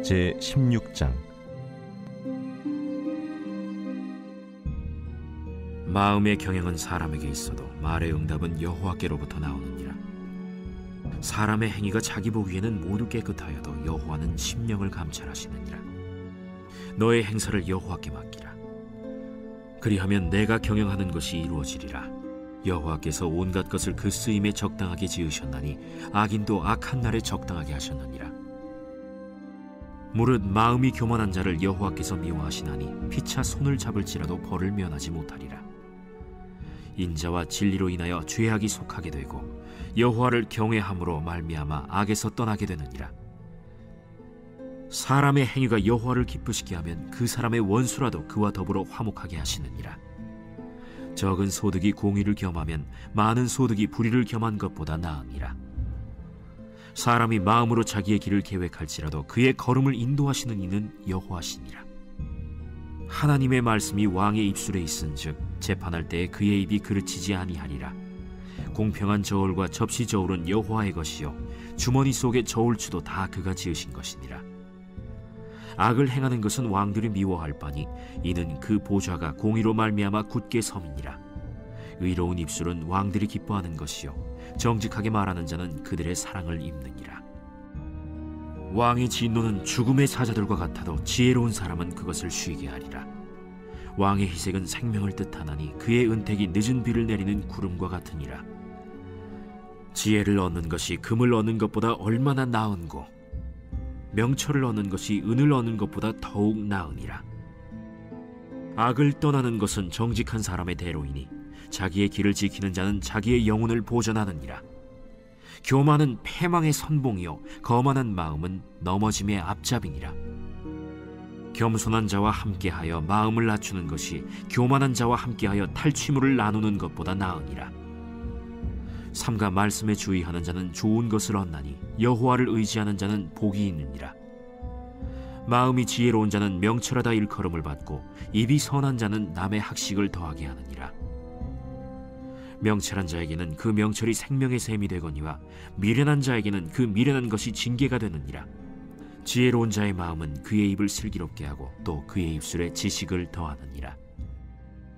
제16장. 마음의 경영은 사람에게 있어도 말의 응답은 여호와께로부터 나오느니라. 사람의 행위가 자기 보기에는 모두 깨끗하여도 여호와는 심령을 감찰하시느니라. 너의 행사를 여호와께 맡기라. 그리하면 내가 경영하는 것이 이루어지리라. 여호와께서 온갖 것을 그 쓰임에 적당하게 지으셨나니 악인도 악한 날에 적당하게 하셨느니라. 무릇 마음이 교만한 자를 여호와께서 미워하시나니 피차 손을 잡을지라도 벌을 면하지 못하리라. 인자와 진리로 인하여 죄악이 속하게 되고 여호와를 경외함으로 말미암아 악에서 떠나게 되느니라. 사람의 행위가 여호와를 기쁘시게 하면 그 사람의 원수라도 그와 더불어 화목하게 하시느니라. 적은 소득이 공의를 겸하면 많은 소득이 불의를 겸한 것보다 나으니라. 사람이 마음으로 자기의 길을 계획할지라도 그의 걸음을 인도하시는 이는 여호와시니라. 하나님의 말씀이 왕의 입술에 있은즉 재판할 때에 그의 입이 그르치지 아니하리라. 공평한 저울과 접시 저울은 여호와의 것이요 주머니 속의 저울추도 다 그가 지으신 것이니라. 악을 행하는 것은 왕들이 미워할 바니 이는 그 보좌가 공의로 말미암아 굳게 섬이니라. 의로운 입술은 왕들이 기뻐하는 것이요 정직하게 말하는 자는 그들의 사랑을 입느니라. 왕의 진노는 죽음의 사자들과 같아도 지혜로운 사람은 그것을 쉬게 하리라. 왕의 희색은 생명을 뜻하나니 그의 은택이 늦은 비를 내리는 구름과 같으니라. 지혜를 얻는 것이 금을 얻는 것보다 얼마나 나은고 명철을 얻는 것이 은을 얻는 것보다 더욱 나으니라. 악을 떠나는 것은 정직한 사람의 대로이니 자기의 길을 지키는 자는 자기의 영혼을 보전하느니라. 교만은 패망의 선봉이요 거만한 마음은 넘어짐의 앞잡이니라. 겸손한 자와 함께하여 마음을 낮추는 것이 교만한 자와 함께하여 탈취물을 나누는 것보다 나으니라. 삼가 말씀에 주의하는 자는 좋은 것을 얻나니 여호와를 의지하는 자는 복이 있느니라. 마음이 지혜로운 자는 명철하다 일컬음을 받고 입이 선한 자는 남의 학식을 더하게 하느니라. 명철한 자에게는 그 명철이 생명의 샘이 되거니와 미련한 자에게는 그 미련한 것이 징계가 되느니라. 지혜로운 자의 마음은 그의 입을 슬기롭게 하고 또 그의 입술에 지식을 더하느니라.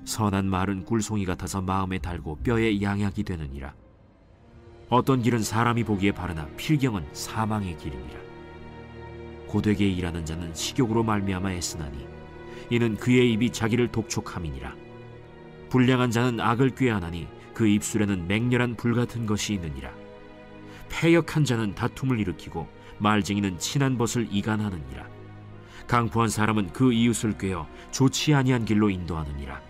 선한 말은 꿀송이 같아서 마음에 달고 뼈에 양약이 되느니라. 어떤 길은 사람이 보기에 바르나 필경은 사망의 길이니라. 고되게 일하는 자는 식욕으로 말미암아 애쓰나니 이는 그의 입이 자기를 독촉함이니라. 불량한 자는 악을 꾀하나니 그 입술에는 맹렬한 불같은 것이 있느니라. 패역한 자는 다툼을 일으키고 말쟁이는 친한 벗을 이간하느니라. 강포한 사람은 그 이웃을 꾀어 좋지 아니한 길로 인도하느니라.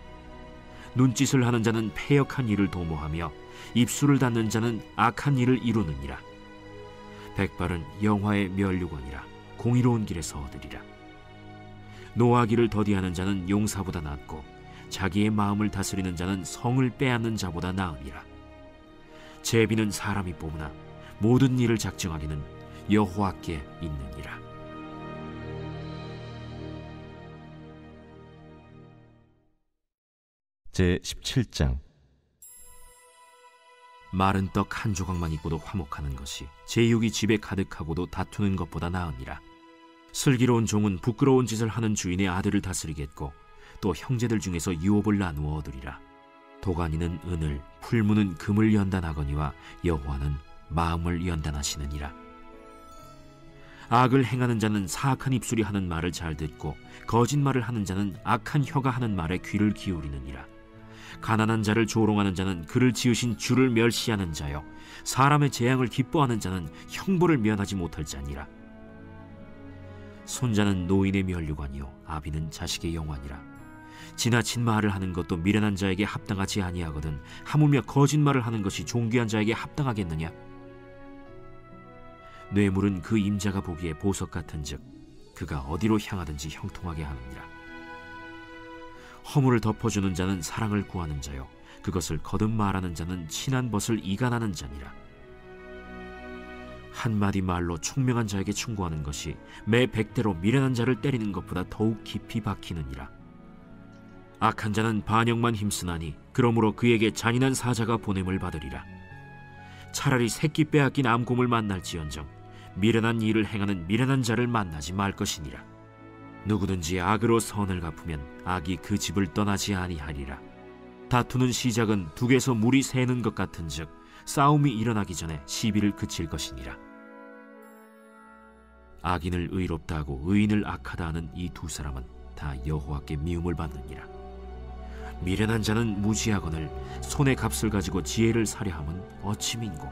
눈짓을 하는 자는 패역한 일을 도모하며 입술을 닫는 자는 악한 일을 이루느니라. 백발은 영화의 면류관이라 공의로운 길에서 얻으리라. 노하기를 더디하는 자는 용사보다 낫고 자기의 마음을 다스리는 자는 성을 빼앗는 자보다 나으니라. 제비는 사람이 뽑으나 모든 일을 작정하기는 여호와께 있느니라. 제17장. 마른 떡 한 조각만 있고도 화목하는 것이 제육이 집에 가득하고도 다투는 것보다 나으니라. 슬기로운 종은 부끄러운 짓을 하는 주인의 아들을 다스리겠고 또 형제들 중에서 유업을 나누어 얻으리라. 도가니는 은을, 풀무는 금을 연단하거니와 여호와는 마음을 연단하시느니라. 악을 행하는 자는 사악한 입술이 하는 말을 잘 듣고 거짓말을 하는 자는 악한 혀가 하는 말에 귀를 기울이느니라. 가난한 자를 조롱하는 자는 그를 지으신 주를 멸시하는 자요 사람의 재앙을 기뻐하는 자는 형벌을 면하지 못할 자니라. 손자는 노인의 면류관이요 아비는 자식의 영환이라. 지나친 말을 하는 것도 미련한 자에게 합당하지 아니하거든 하물며 거짓말을 하는 것이 존귀한 자에게 합당하겠느냐. 뇌물은 그 임자가 보기에 보석 같은즉 그가 어디로 향하든지 형통하게 하느니라. 허물을 덮어주는 자는 사랑을 구하는 자요 그것을 거듭 말하는 자는 친한 벗을 이간하는 자니라. 한마디 말로 총명한 자에게 충고하는 것이 매 100대로 미련한 자를 때리는 것보다 더욱 깊이 박히느니라. 악한 자는 반역만 힘쓰나니 그러므로 그에게 잔인한 사자가 보냄을 받으리라. 차라리 새끼 빼앗긴 암곰을 만날지언정 미련한 일을 행하는 미련한 자를 만나지 말 것이니라. 누구든지 악으로 선을 갚으면 악이 그 집을 떠나지 아니하리라. 다투는 시작은 둑에서 물이 새는 것 같은즉 싸움이 일어나기 전에 시비를 그칠 것이니라. 악인을 의롭다 하고 의인을 악하다 하는 이 두 사람은 다 여호와께 미움을 받느니라. 미련한 자는 무지하거늘 손의 값을 가지고 지혜를 사려 함은 어찌 민고.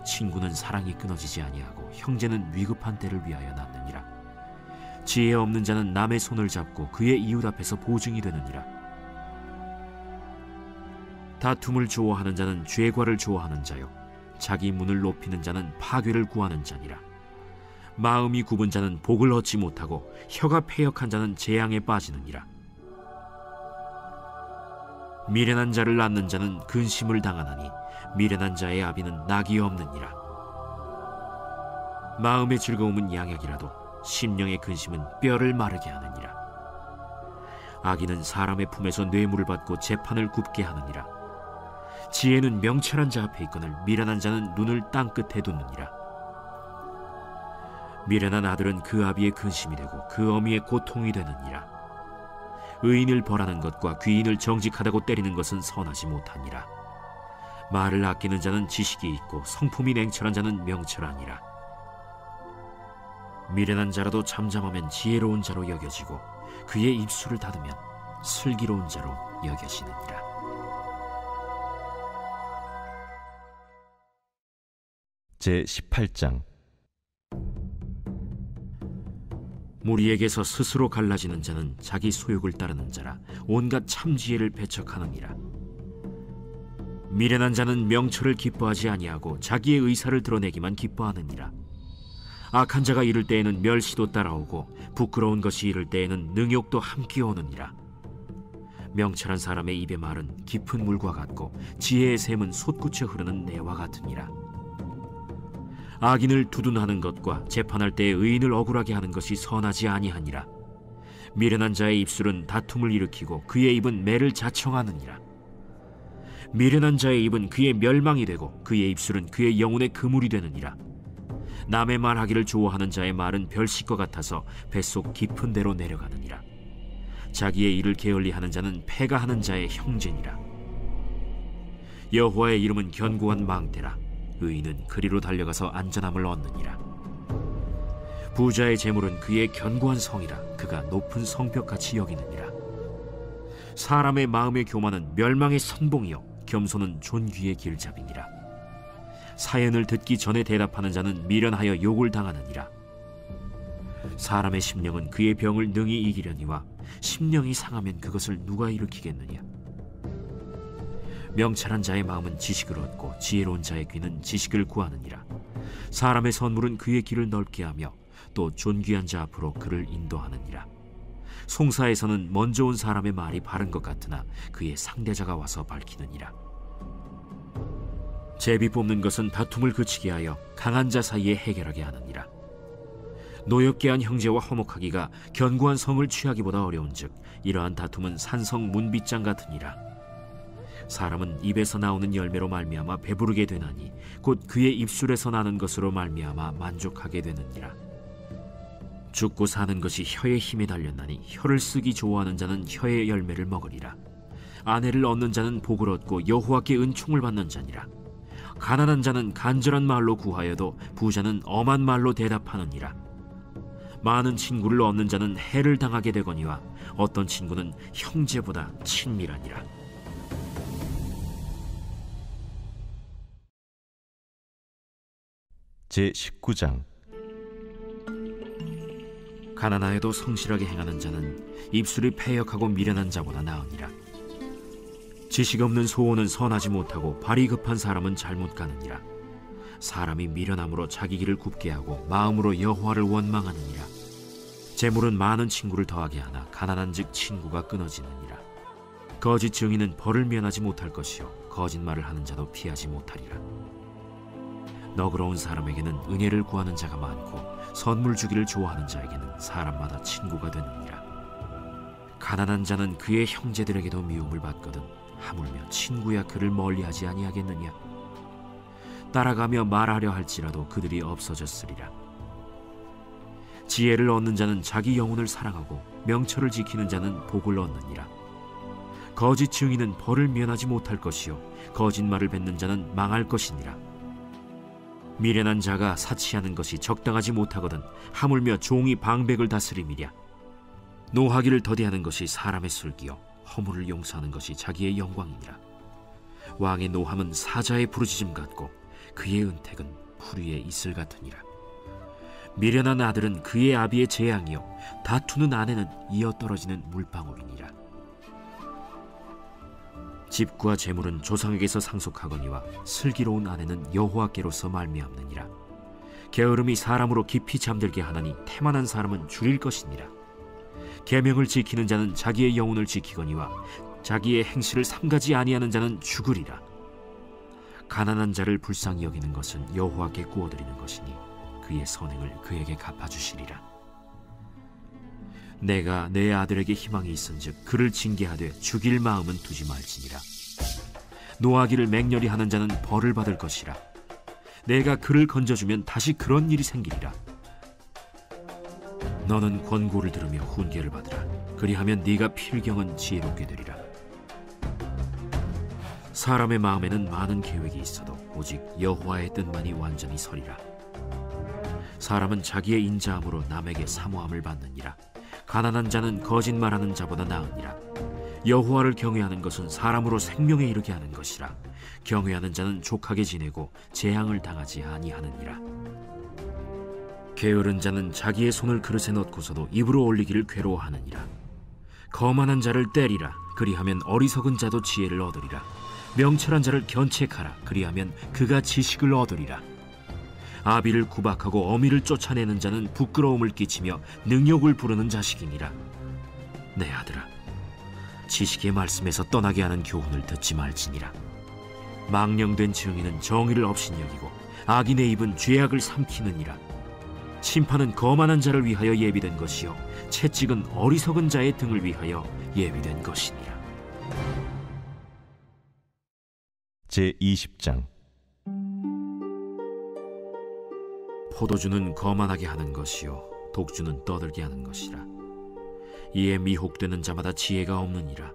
친구는 사랑이 끊어지지 아니하고 형제는 위급한 때를 위하여 낳느니라. 지혜 없는 자는 남의 손을 잡고 그의 이웃 앞에서 보증이 되느니라. 다툼을 좋아하는 자는 죄과를 좋아하는 자요 자기 문을 높이는 자는 파괴를 구하는 자니라. 마음이 굽은 자는 복을 얻지 못하고 혀가 패역한 자는 재앙에 빠지느니라. 미련한 자를 낳는 자는 근심을 당하나니 미련한 자의 아비는 낙이 없느니라. 마음의 즐거움은 양약이라도 심령의 근심은 뼈를 마르게 하느니라. 악인은 사람의 품에서 뇌물을 받고 재판을 굽게 하느니라. 지혜는 명철한 자 앞에 있거늘 미련한 자는 눈을 땅 끝에 두느니라. 미련한 아들은 그 아비의 근심이 되고 그 어미의 고통이 되느니라. 의인을 벌하는 것과 귀인을 정직하다고 때리는 것은 선하지 못하니라. 말을 아끼는 자는 지식이 있고 성품이 냉철한 자는 명철하니라. 미련한 자라도 잠잠하면 지혜로운 자로 여겨지고 그의 입술을 닫으면 슬기로운 자로 여겨지느니라. 제18장. 무리에게서 스스로 갈라지는 자는 자기 소욕을 따르는 자라 온갖 참지혜를 배척하느니라. 미련한 자는 명철을 기뻐하지 아니하고 자기의 의사를 드러내기만 기뻐하느니라. 악한 자가 이를 때에는 멸시도 따라오고 부끄러운 것이 이를 때에는 능욕도 함께 오느니라. 명철한 사람의 입의 말은 깊은 물과 같고 지혜의 샘은 솟구쳐 흐르는 내와 같으니라. 악인을 두둔하는 것과 재판할 때에 의인을 억울하게 하는 것이 선하지 아니하니라. 미련한 자의 입술은 다툼을 일으키고 그의 입은 매를 자청하느니라. 미련한 자의 입은 그의 멸망이 되고 그의 입술은 그의 영혼의 그물이 되느니라. 남의 말하기를 좋아하는 자의 말은 별식과 같아서 뱃속 깊은 데로 내려가느니라. 자기의 일을 게을리하는 자는 패가 하는 자의 형제니라. 여호와의 이름은 견고한 망대라. 의인은 그리로 달려가서 안전함을 얻느니라. 부자의 재물은 그의 견고한 성이라. 그가 높은 성벽같이 여기느니라. 사람의 마음의 교만은 멸망의 선봉이요 겸손은 존귀의 길잡이니라. 사연을 듣기 전에 대답하는 자는 미련하여 욕을 당하느니라. 사람의 심령은 그의 병을 능히 이기려니와 심령이 상하면 그것을 누가 일으키겠느냐. 명철한 자의 마음은 지식을 얻고 지혜로운 자의 귀는 지식을 구하느니라. 사람의 선물은 그의 길을 넓게 하며 또 존귀한 자 앞으로 그를 인도하느니라. 송사에서는 먼저 온 사람의 말이 바른 것 같으나 그의 상대자가 와서 밝히느니라. 제비 뽑는 것은 다툼을 그치게 하여 강한 자 사이에 해결하게 하느니라. 노엽게 한 형제와 화목하기가 견고한 성을 취하기보다 어려운즉 이러한 다툼은 산성 문빗장 같으니라. 사람은 입에서 나오는 열매로 말미암아 배부르게 되나니 곧 그의 입술에서 나는 것으로 말미암아 만족하게 되느니라. 죽고 사는 것이 혀의 힘에 달렸나니 혀를 쓰기 좋아하는 자는 혀의 열매를 먹으리라. 아내를 얻는 자는 복을 얻고 여호와께 은총을 받는 자니라. 가난한 자는 간절한 말로 구하여도 부자는 엄한 말로 대답하느니라. 많은 친구를 얻는 자는 해를 당하게 되거니와 어떤 친구는 형제보다 친밀하니라. 제19장. 가난하여도 성실하게 행하는 자는 입술이 패역하고 미련한 자보다 나으니라. 지식 없는 소원은 선하지 못하고 발이 급한 사람은 잘못 가느니라. 사람이 미련함으로 자기 길을 굽게 하고 마음으로 여호와를 원망하느니라. 재물은 많은 친구를 더하게 하나 가난한즉 친구가 끊어지느니라. 거짓 증인은 벌을 면하지 못할 것이요 거짓말을 하는 자도 피하지 못하리라. 너그러운 사람에게는 은혜를 구하는 자가 많고 선물 주기를 좋아하는 자에게는 사람마다 친구가 되느니라. 가난한 자는 그의 형제들에게도 미움을 받거든 하물며 친구야 그를 멀리하지 아니하겠느냐. 따라가며 말하려 할지라도 그들이 없어졌으리라. 지혜를 얻는 자는 자기 영혼을 사랑하고 명철을 지키는 자는 복을 얻느니라. 거짓 증인은 벌을 면하지 못할 것이요 거짓말을 뱉는 자는 망할 것이니라. 미련한 자가 사치하는 것이 적당하지 못하거든 하물며 종이 방백을 다스림이랴. 노하기를 더디하는 것이 사람의 슬기요 허물을 용서하는 것이 자기의 영광이니라. 왕의 노함은 사자의 부르짖음 같고 그의 은택은 풀 위에 이슬 같으니라. 미련한 아들은 그의 아비의 재앙이요 다투는 아내는 이어 떨어지는 물방울이니라. 집과 재물은 조상에게서 상속하거니와 슬기로운 아내는 여호와께로서 말미암느니라. 게으름이 사람으로 깊이 잠들게 하나니 태만한 사람은 줄일 것이니라. 계명을 지키는 자는 자기의 영혼을 지키거니와 자기의 행실을 삼가지 아니하는 자는 죽으리라. 가난한 자를 불쌍히 여기는 것은 여호와께 구워드리는 것이니 그의 선행을 그에게 갚아주시리라. 내가 내 아들에게 희망이 있은즉 그를 징계하되 죽일 마음은 두지 말지니라. 노하기를 맹렬히 하는 자는 벌을 받을 것이라. 내가 그를 건져주면 다시 그런 일이 생기리라. 너는 권고를 들으며 훈계를 받으라. 그리하면 네가 필경은 지혜롭게 되리라. 사람의 마음에는 많은 계획이 있어도 오직 여호와의 뜻만이 완전히 서리라. 사람은 자기의 인자함으로 남에게 사모함을 받느니라. 가난한 자는 거짓말하는 자보다 나으니라. 여호와를 경외하는 것은 사람으로 생명에 이르게 하는 것이라. 경외하는 자는 족하게 지내고 재앙을 당하지 아니하느니라. 게으른 자는 자기의 손을 그릇에 넣고서도 입으로 올리기를 괴로워하느니라. 거만한 자를 때리라. 그리하면 어리석은 자도 지혜를 얻으리라. 명철한 자를 견책하라. 그리하면 그가 지식을 얻으리라. 아비를 구박하고 어미를 쫓아내는 자는 부끄러움을 끼치며 능욕을 부르는 자식이니라. 내 아들아, 지식의 말씀에서 떠나게 하는 교훈을 듣지 말지니라. 망령된 증인은 정의를 업신여기고 악인의 입은 죄악을 삼키느니라. 심판은 거만한 자를 위하여 예비된 것이요 채찍은 어리석은 자의 등을 위하여 예비된 것이니라. 제20장. 포도주는 거만하게 하는 것이요 독주는 떠들게 하는 것이라. 이에 미혹되는 자마다 지혜가 없느니라.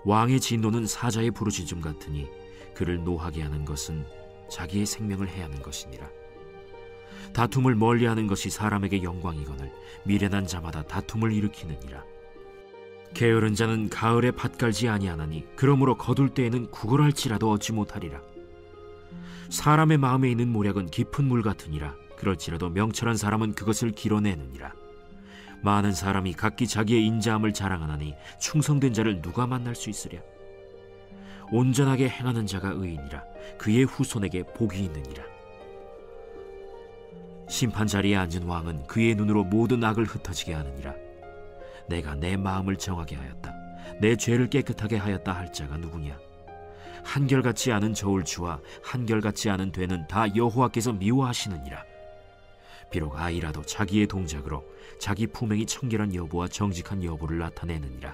왕의 진노는 사자의 부르짖음 같으니 그를 노하게 하는 것은 자기의 생명을 해하는 것이니라. 다툼을 멀리하는 것이 사람에게 영광이거늘 미련한 자마다 다툼을 일으키느니라. 게으른 자는 가을에 밭 갈지 아니하나니 그러므로 거둘 때에는 구걸할지라도 얻지 못하리라. 사람의 마음에 있는 모략은 깊은 물 같으니라. 그럴지라도 명철한 사람은 그것을 길어내느니라. 많은 사람이 각기 자기의 인자함을 자랑하나니 충성된 자를 누가 만날 수 있으랴. 온전하게 행하는 자가 의인이라. 그의 후손에게 복이 있느니라. 심판 자리에 앉은 왕은 그의 눈으로 모든 악을 흩어지게 하느니라. 내가 내 마음을 정하게 하였다. 내 죄를 깨끗하게 하였다 할 자가 누구냐. 한결같지 않은 저울추와 한결같지 않은 되는 다 여호와께서 미워하시느니라. 비록 아이라도 자기의 동작으로 자기 품행이 청결한 여부와 정직한 여부를 나타내느니라.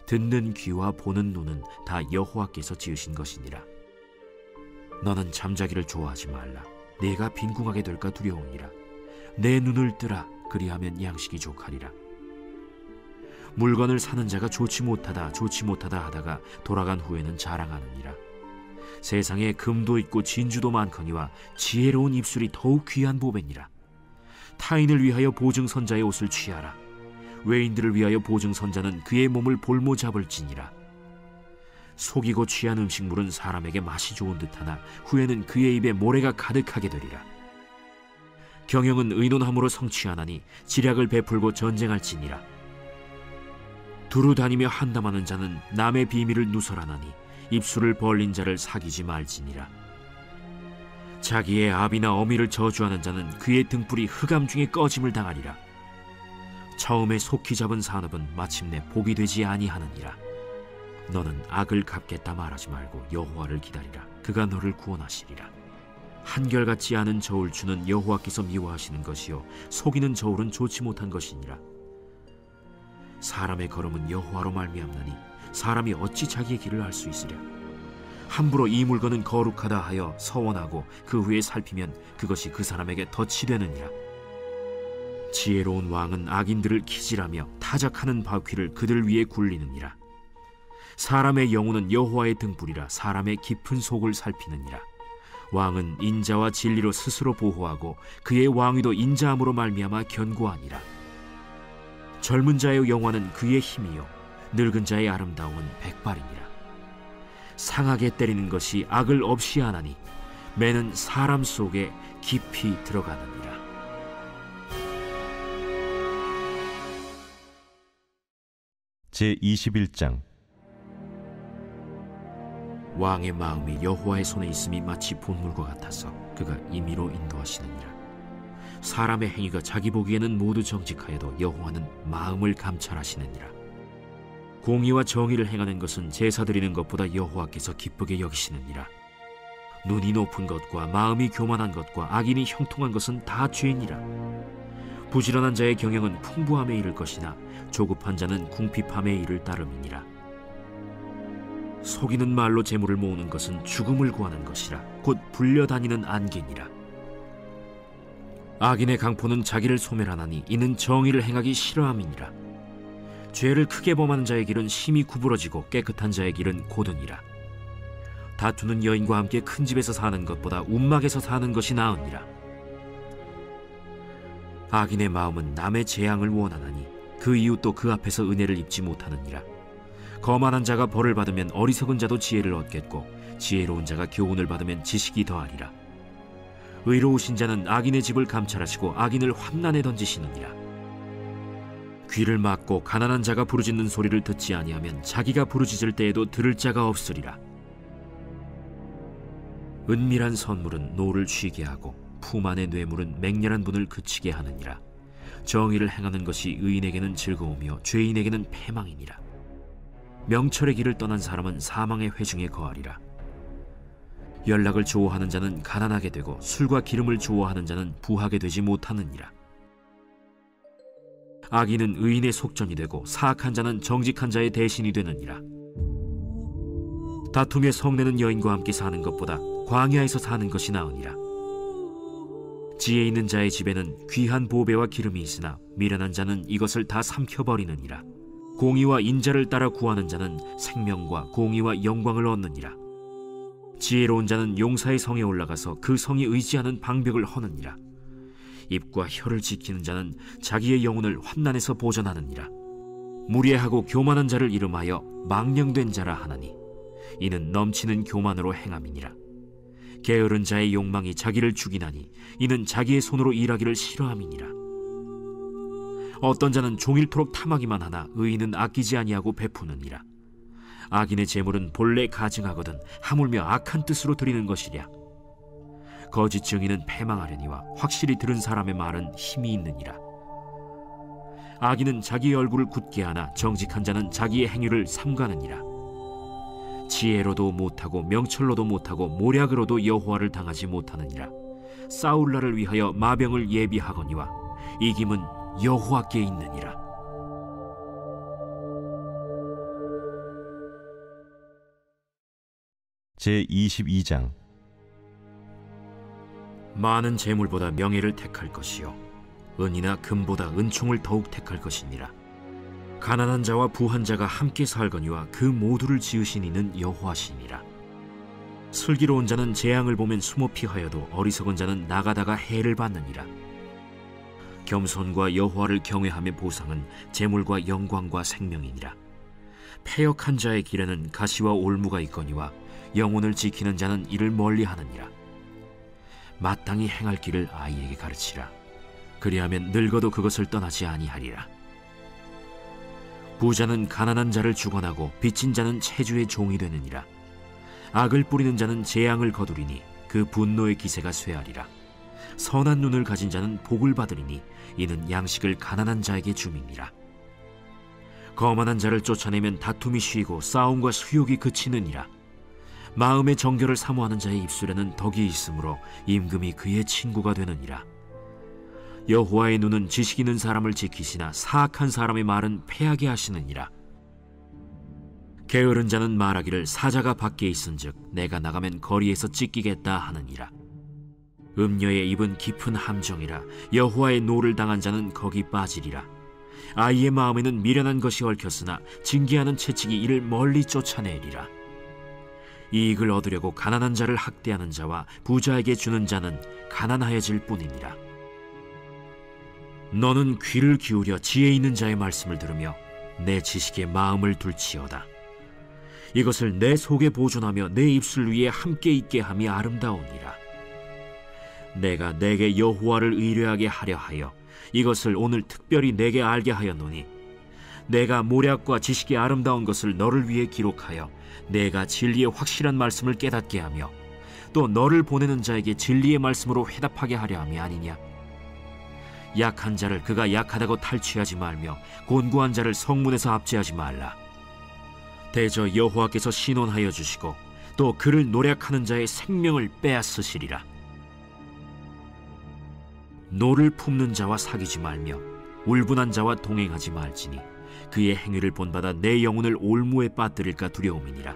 듣는 귀와 보는 눈은 다 여호와께서 지으신 것이니라. 너는 잠자기를 좋아하지 말라. 내가 빈궁하게 될까 두려우니라. 내 눈을 뜨라. 그리하면 양식이 족하리라. 물건을 사는 자가 좋지 못하다 하다가 돌아간 후에는 자랑하느니라. 세상에 금도 있고 진주도 많거니와 지혜로운 입술이 더욱 귀한 보배니라. 타인을 위하여 보증선자의 옷을 취하라. 외인들을 위하여 보증선자는 그의 몸을 볼모 잡을지니라. 속이고 취한 음식물은 사람에게 맛이 좋은 듯하나 후에는 그의 입에 모래가 가득하게 되리라. 경영은 의논함으로 성취하나니 지략을 베풀고 전쟁할지니라. 두루 다니며 한담하는 자는 남의 비밀을 누설하나니 입술을 벌린 자를 사귀지 말지니라. 자기의 아비나 어미를 저주하는 자는 그의 등불이 흑암 중에 꺼짐을 당하리라. 처음에 속히 잡은 산업은 마침내 복이 되지 아니하느니라. 너는 악을 갚겠다 말하지 말고 여호와를 기다리라. 그가 너를 구원하시리라. 한결같지 않은 저울추는 여호와께서 미워하시는 것이요 속이는 저울은 좋지 못한 것이니라. 사람의 걸음은 여호와로 말미암나니 사람이 어찌 자기의 길을 알 수 있으랴. 함부로 이 물건은 거룩하다 하여 서원하고 그 후에 살피면 그것이 그 사람에게 덫이 되느니라. 지혜로운 왕은 악인들을 기질하며 타작하는 바퀴를 그들 위에 굴리느니라. 사람의 영혼은 여호와의 등불이라 사람의 깊은 속을 살피느니라. 왕은 인자와 진리로 스스로 보호하고 그의 왕위도 인자함으로 말미암아 견고하니라. 젊은 자의 영화는 그의 힘이요 늙은 자의 아름다움은 백발이니라. 상하게 때리는 것이 악을 없이 하나니 매는 사람 속에 깊이 들어가느니라. 제21장. 왕의 마음이 여호와의 손에 있음이 마치 본물과 같아서 그가 임의로 인도하시느니라. 사람의 행위가 자기 보기에는 모두 정직하여도 여호와는 마음을 감찰하시느니라. 공의와 정의를 행하는 것은 제사 드리는 것보다 여호와께서 기쁘게 여기시느니라. 눈이 높은 것과 마음이 교만한 것과 악인이 형통한 것은 다 죄니라. 부지런한 자의 경영은 풍부함에 이를 것이나 조급한 자는 궁핍함에 이를 따름이니라. 속이는 말로 재물을 모으는 것은 죽음을 구하는 것이라 곧 불려다니는 안개니라. 악인의 강포는 자기를 소멸하나니 이는 정의를 행하기 싫어함이니라. 죄를 크게 범하는 자의 길은 심히 구부러지고 깨끗한 자의 길은 고드니라. 다투는 여인과 함께 큰 집에서 사는 것보다 움막에서 사는 것이 나으니라. 악인의 마음은 남의 재앙을 원하나니 그 이웃도 그 앞에서 은혜를 입지 못하느니라. 거만한 자가 벌을 받으면 어리석은 자도 지혜를 얻겠고 지혜로운 자가 교훈을 받으면 지식이 더하리라. 의로우신 자는 악인의 집을 감찰하시고 악인을 환난에 던지시느니라. 귀를 막고 가난한 자가 부르짖는 소리를 듣지 아니하면 자기가 부르짖을 때에도 들을 자가 없으리라. 은밀한 선물은 노를 쉬게 하고 품 안의 뇌물은 맹렬한 분을 그치게 하느니라. 정의를 행하는 것이 의인에게는 즐거우며 죄인에게는 패망이니라. 명철의 길을 떠난 사람은 사망의 회중에 거하리라. 연락을 좋아하는 자는 가난하게 되고 술과 기름을 좋아하는 자는 부하게 되지 못하느니라. 악인은 의인의 속전이 되고 사악한 자는 정직한 자의 대신이 되느니라. 다툼에 성내는 여인과 함께 사는 것보다 광야에서 사는 것이 나으니라. 지혜 있는 자의 집에는 귀한 보배와 기름이 있으나 미련한 자는 이것을 다 삼켜버리느니라. 공의와 인자를 따라 구하는 자는 생명과 공의와 영광을 얻느니라. 지혜로운 자는 용사의 성에 올라가서 그 성이 의지하는 방벽을 허느니라. 입과 혀를 지키는 자는 자기의 영혼을 환난에서 보전하느니라. 무례하고 교만한 자를 이름하여 망령된 자라 하나니 이는 넘치는 교만으로 행함이니라. 게으른 자의 욕망이 자기를 죽이나니 이는 자기의 손으로 일하기를 싫어함이니라. 어떤 자는 종일토록 탐하기만 하나 의인은 아끼지 아니하고 베푸느니라. 악인의 재물은 본래 가증하거든 하물며 악한 뜻으로 드리는 것이랴. 거짓 증인은 패망하려니와 확실히 들은 사람의 말은 힘이 있느니라. 악인은 자기의 얼굴을 굳게 하나 정직한 자는 자기의 행위를 삼가느니라. 지혜로도 못하고 명철로도 못하고 모략으로도 여호와를 당하지 못하느니라. 싸울 날을 위하여 마병을 예비하거니와 이김은 여호와께 있느니라. 제22장. 많은 재물보다 명예를 택할 것이요 은이나 금보다 은총을 더욱 택할 것이니라. 가난한 자와 부한 자가 함께 살거니와 그 모두를 지으신 이는 여호와시니라. 슬기로운 자는 재앙을 보면 숨어 피하여도 어리석은 자는 나가다가 해를 받느니라. 겸손과 여호와를 경외함의 보상은 재물과 영광과 생명이니라. 패역한 자의 길에는 가시와 올무가 있거니와 영혼을 지키는 자는 이를 멀리하느니라. 마땅히 행할 길을 아이에게 가르치라. 그리하면 늙어도 그것을 떠나지 아니하리라. 부자는 가난한 자를 주관하고 빚진 자는 체주의 종이 되느니라. 악을 뿌리는 자는 재앙을 거두리니 그 분노의 기세가 쇠하리라. 선한 눈을 가진 자는 복을 받으리니 이는 양식을 가난한 자에게 줌이니라. 거만한 자를 쫓아내면 다툼이 쉬고 싸움과 수욕이 그치느니라. 마음의 정결을 사모하는 자의 입술에는 덕이 있으므로 임금이 그의 친구가 되느니라. 여호와의 눈은 지식 있는 사람을 지키시나 사악한 사람의 말은 패하게 하시느니라. 게으른 자는 말하기를 사자가 밖에 있은즉 내가 나가면 거리에서 찢기겠다 하느니라. 음녀의 입은 깊은 함정이라 여호와의 노를 당한 자는 거기 빠지리라. 아이의 마음에는 미련한 것이 얽혔으나 징계하는 채찍이 이를 멀리 쫓아내리라. 이익을 얻으려고 가난한 자를 학대하는 자와 부자에게 주는 자는 가난하여질 뿐이니라. 너는 귀를 기울여 지혜 있는 자의 말씀을 들으며 내 지식에 마음을 둘지어다. 이것을 내 속에 보존하며 내 입술 위에 함께 있게 함이 아름다우니라. 내가 내게 여호와를 의뢰하게 하려 하여 이것을 오늘 특별히 내게 알게 하였노니 내가 모략과 지식의 아름다운 것을 너를 위해 기록하여 내가 진리의 확실한 말씀을 깨닫게 하며 또 너를 보내는 자에게 진리의 말씀으로 회답하게 하려 함이 아니냐. 약한 자를 그가 약하다고 탈취하지 말며 곤고한 자를 성문에서 압제하지 말라. 대저 여호와께서 신원하여 주시고 또 그를 노략하는 자의 생명을 빼앗으시리라. 노를 품는 자와 사귀지 말며 울분한 자와 동행하지 말지니 그의 행위를 본받아 내 영혼을 올무에 빠뜨릴까 두려움이니라.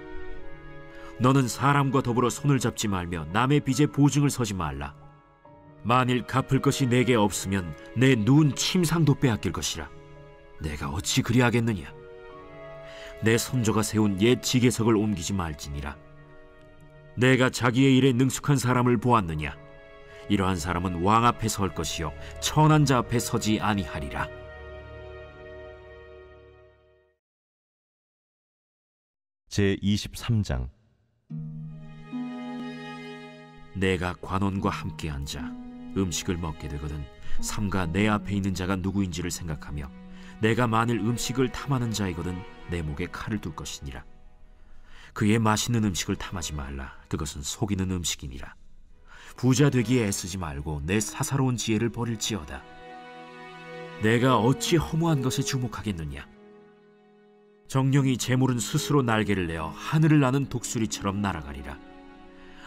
너는 사람과 더불어 손을 잡지 말며 남의 빚에 보증을 서지 말라. 만일 갚을 것이 내게 없으면 내 누운 침상도 빼앗길 것이라. 내가 어찌 그리하겠느냐. 내 손조가 세운 옛 지게석을 옮기지 말지니라. 내가 자기의 일에 능숙한 사람을 보았느냐. 이러한 사람은 왕 앞에 설 것이요 천한 자 앞에 서지 아니하리라. 제23장. 내가 관원과 함께 앉아 음식을 먹게 되거든 삼가 내 앞에 있는 자가 누구인지를 생각하며 내가 만일 음식을 탐하는 자이거든 내 목에 칼을 둘 것이니라. 그의 맛있는 음식을 탐하지 말라. 그것은 속이는 음식이니라. 부자 되기에 애쓰지 말고 내 사사로운 지혜를 버릴지어다. 내가 어찌 허무한 것에 주목하겠느냐. 정령이 재물은 스스로 날개를 내어 하늘을 나는 독수리처럼 날아가리라.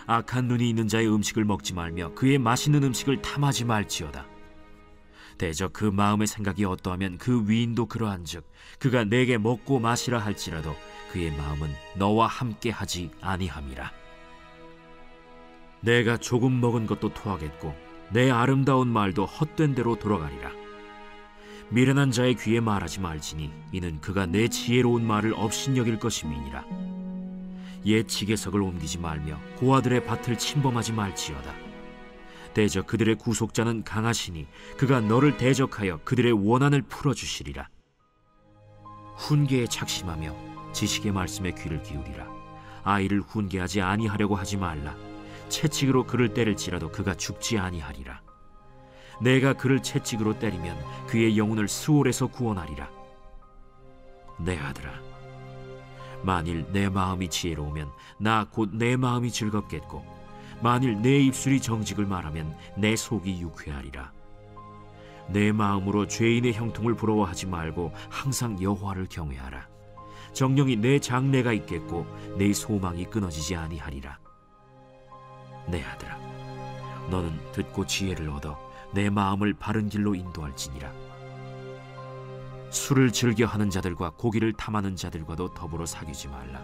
악한 눈이 있는 자의 음식을 먹지 말며 그의 맛있는 음식을 탐하지 말지어다. 대저 그 마음의 생각이 어떠하면 그 위인도 그러한즉 그가 내게 먹고 마시라 할지라도 그의 마음은 너와 함께 하지 아니함이라. 내가 조금 먹은 것도 토하겠고 내 아름다운 말도 헛된 대로 돌아가리라. 미련한 자의 귀에 말하지 말지니 이는 그가 내 지혜로운 말을 업신여길 것임이니라. 옛 지게석을 옮기지 말며 고아들의 밭을 침범하지 말지어다. 대저 그들의 구속자는 강하시니 그가 너를 대적하여 그들의 원한을 풀어주시리라. 훈계에 착심하며 지식의 말씀에 귀를 기울이라. 아이를 훈계하지 아니하려고 하지 말라. 채찍으로 그를 때릴지라도 그가 죽지 아니하리라. 내가 그를 채찍으로 때리면 그의 영혼을 스올에서 구원하리라. 내 아들아, 만일 내 마음이 지혜로우면 나 곧 내 마음이 즐겁겠고 만일 내 입술이 정직을 말하면 내 속이 유쾌하리라. 내 마음으로 죄인의 형통을 부러워하지 말고 항상 여호와를 경외하라. 정령이 내 장래가 있겠고 내 소망이 끊어지지 아니하리라. 내 아들아, 너는 듣고 지혜를 얻어 내 마음을 바른 길로 인도할지니라. 술을 즐겨 하는 자들과 고기를 탐하는 자들과도 더불어 사귀지 말라.